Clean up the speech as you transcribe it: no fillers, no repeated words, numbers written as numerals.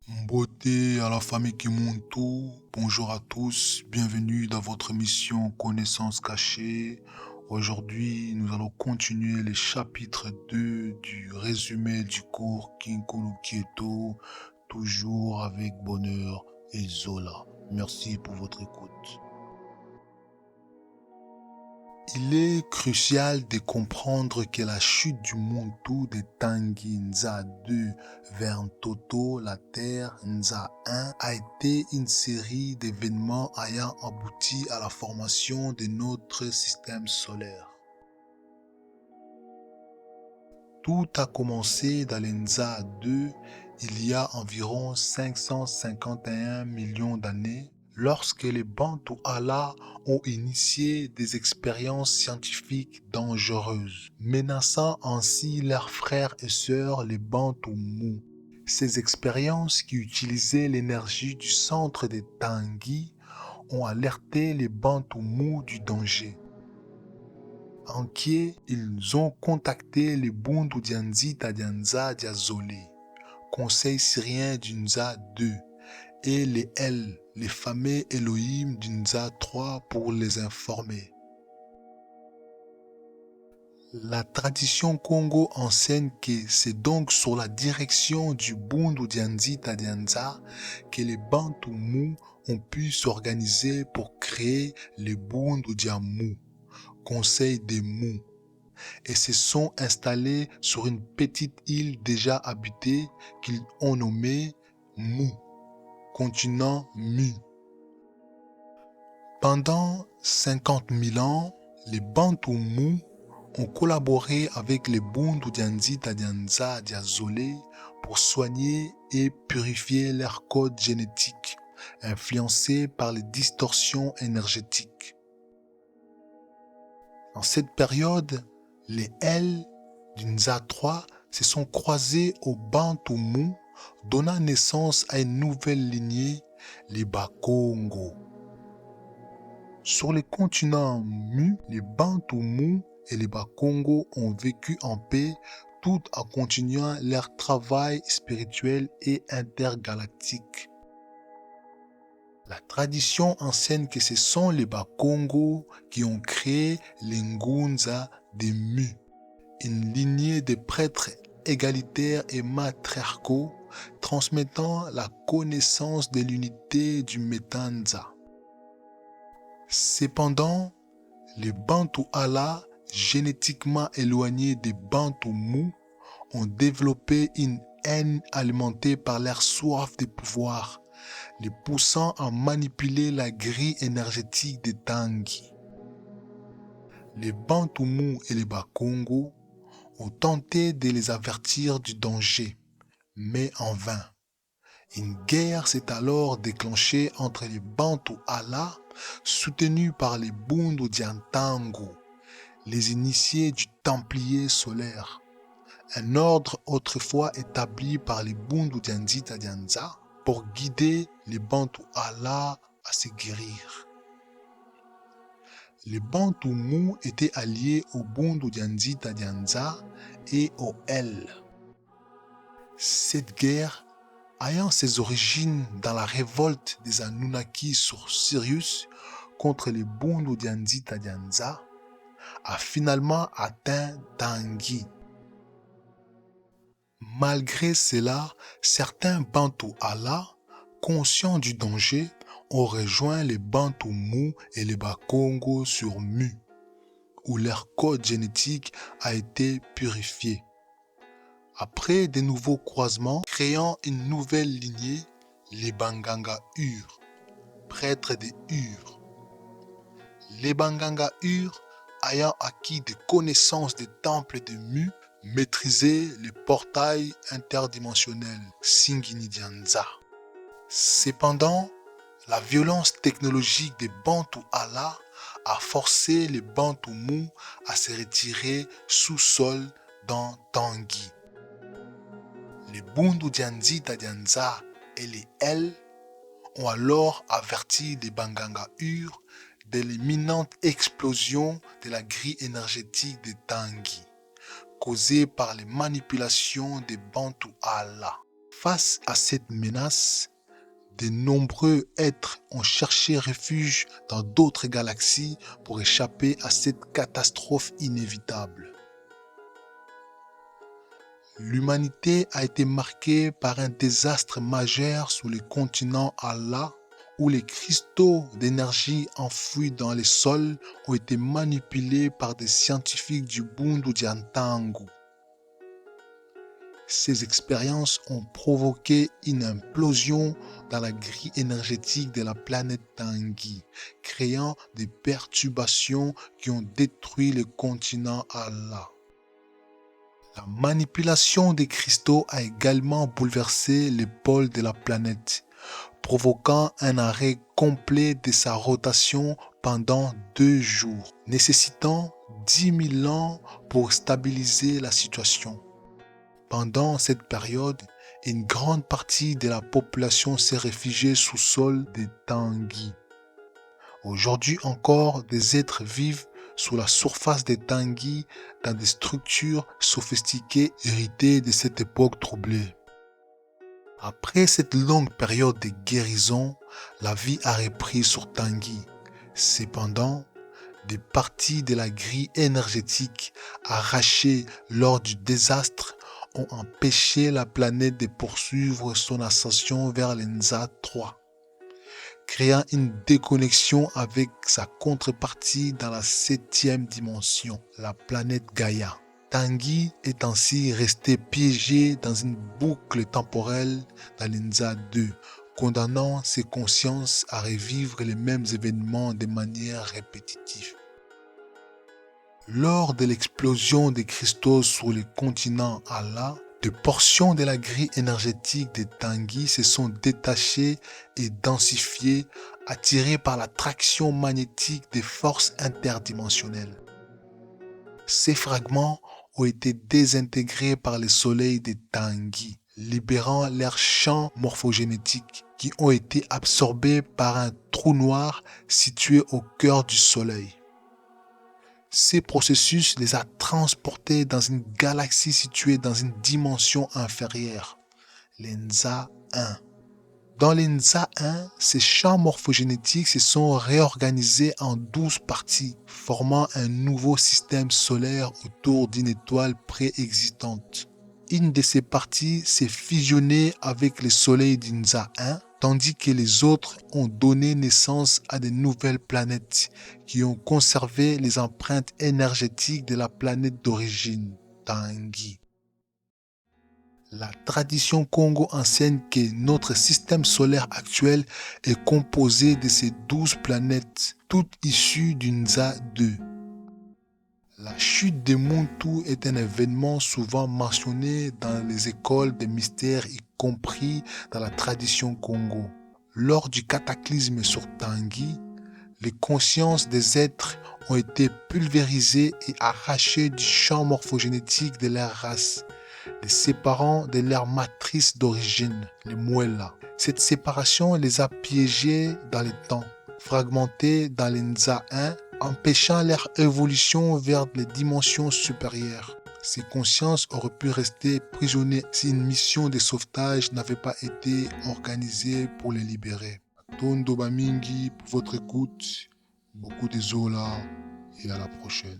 Beauté à la famille Kimuntu, bonjour à tous, bienvenue dans votre mission Connaissance cachée. Aujourd'hui, nous allons continuer le chapitre 2 du résumé du cours Kinkulu Kieto, toujours avec bonheur et Zola. Merci pour votre écoute. Il est crucial de comprendre que la chute du Muntu de Tanguy Nza 2 vers Toto, la Terre Nza 1, a été une série d'événements ayant abouti à la formation de notre système solaire. Tout a commencé dans le Nza 2 il y a environ 551 millions d'années lorsque les Bantu Allah ont initié des expériences scientifiques dangereuses, menaçant ainsi leurs frères et sœurs les Bantu Mu. Ces expériences qui utilisaient l'énergie du centre de Tanguy ont alerté les Bantu Mu du danger. Inquiets, ils ont contacté les Bundu Dianzi Tadianza Diazolé, conseil syrien du Nza 2, et les fameux Elohim du Nza 3 pour les informer. La tradition Congo enseigne que c'est donc sur la direction du Bundu Dianzi Tadianza que les Bantu Mu ont pu s'organiser pour créer les Bundu Diamu, conseil des Mu, et se sont installés sur une petite île déjà habitée qu'ils ont nommée Mu, continent Mu. Pendant 50 000 ans, les Bantu Mu ont collaboré avec les Bundu Dianzi Tadianza Diazolé pour soigner et purifier leur code génétique, influencé par les distorsions énergétiques. Dans cette période, les L du Nza 3 se sont croisés aux Bantu Mu, donnant naissance à une nouvelle lignée, les Bakongo. Sur les continents Mu, les Bantu Mu et les Bakongo ont vécu en paix tout en continuant leur travail spirituel et intergalactique. La tradition enseigne que ce sont les Bakongo qui ont créé les Ngunza des Mu, une lignée de prêtres égalitaires et matriarcaux transmettant la connaissance de l'unité du Metanza. Cependant, les Bantu Allah, génétiquement éloignés des Bantu Mu, ont développé une haine alimentée par leur soif de pouvoir, les poussant à manipuler la grille énergétique des Tanguy. Les Bantu Mu et les Bakongo ont tenté de les avertir du danger, mais en vain. Une guerre s'est alors déclenchée entre les Bantu Allah, soutenus par les Bundu Diantango, les initiés du Templier solaire, un ordre autrefois établi par les Bundu Dianzi Tadianza pour guider les Bantu Allah à se guérir. Les Bantu Mu étaient alliés aux Bundu Dianzi Tadianza et aux L. Cette guerre, ayant ses origines dans la révolte des Anunnaki sur Sirius contre les Bundu Dianzi Tadianza, a finalement atteint Tanguy. Malgré cela, certains Bantu Allah, conscients du danger, ont rejoint les Bantu Mu et les Bakongo sur Mu, où leur code génétique a été purifié. Après de nouveaux croisements, créant une nouvelle lignée, les Banganga Ur, prêtres des Ur. Les Banganga Ur, ayant acquis des connaissances des temples de Mu, maîtrisaient les portails interdimensionnels Singinidianza. Cependant, la violence technologique des Bantu Allah a forcé les Bantu Mu à se retirer sous-sol dans Tanguy. Les Bundu Dianzi Tadianza et les L ont alors averti les Banganga Ur de l'imminente explosion de la grille énergétique de Tanguy, causée par les manipulations des Bantu Allah. Face à cette menace, de nombreux êtres ont cherché refuge dans d'autres galaxies pour échapper à cette catastrophe inévitable. L'humanité a été marquée par un désastre majeur sur le continent Allah, où les cristaux d'énergie enfouis dans les sols ont été manipulés par des scientifiques du Bundu Diantangu. Ces expériences ont provoqué une implosion dans la grille énergétique de la planète Tanguy, créant des perturbations qui ont détruit le continent Allah. La manipulation des cristaux a également bouleversé les pôles de la planète, provoquant un arrêt complet de sa rotation pendant 2 jours, nécessitant 10 000 ans pour stabiliser la situation. Pendant cette période, une grande partie de la population s'est réfugiée sous sol des Tanguy. Aujourd'hui encore, des êtres vivent sous la surface des Tanguy dans des structures sophistiquées héritées de cette époque troublée. Après cette longue période de guérison, la vie a repris sur Tanguy. Cependant, des parties de la grille énergétique arrachées lors du désastre ont empêché la planète de poursuivre son ascension vers l'Enza 3, créant une déconnexion avec sa contrepartie dans la 7e dimension, la planète Gaïa. Tanguy est ainsi resté piégé dans une boucle temporelle dans l'Enza 2, condamnant ses consciences à revivre les mêmes événements de manière répétitive. Lors de l'explosion des cristaux sur le continent Allah, des portions de la grille énergétique des Tanguy se sont détachées et densifiées, attirées par la traction magnétique des forces interdimensionnelles. Ces fragments ont été désintégrés par le soleil des Tanguy, libérant leurs champs morphogénétiques qui ont été absorbés par un trou noir situé au cœur du soleil. Ces processus les a transportés dans une galaxie située dans une dimension inférieure, l'Enza 1. Dans l'Enza 1, ces champs morphogénétiques se sont réorganisés en 12 parties, formant un nouveau système solaire autour d'une étoile préexistante. Une de ces parties s'est fusionnée avec le soleil d'Enza 1, tandis que les autres ont donné naissance à de nouvelles planètes qui ont conservé les empreintes énergétiques de la planète d'origine, Tanguy. La tradition Congo enseigne que notre système solaire actuel est composé de ces 12 planètes, toutes issues d'Unza 2. La chute de Muntu est un événement souvent mentionné dans les écoles des mystères, y compris dans la tradition Congo. Lors du cataclysme sur Tanguy, les consciences des êtres ont été pulvérisées et arrachées du champ morphogénétique de leur race, les séparant de leur matrice d'origine, les Muela. Cette séparation les a piégés dans le temps, fragmentés dans l'Enza 1, empêchant leur évolution vers les dimensions supérieures. Ces consciences auraient pu rester prisonniers si une mission de sauvetage n'avait pas été organisée pour les libérer. Tondo Bamingi pour votre écoute. Beaucoup de Zola et à la prochaine.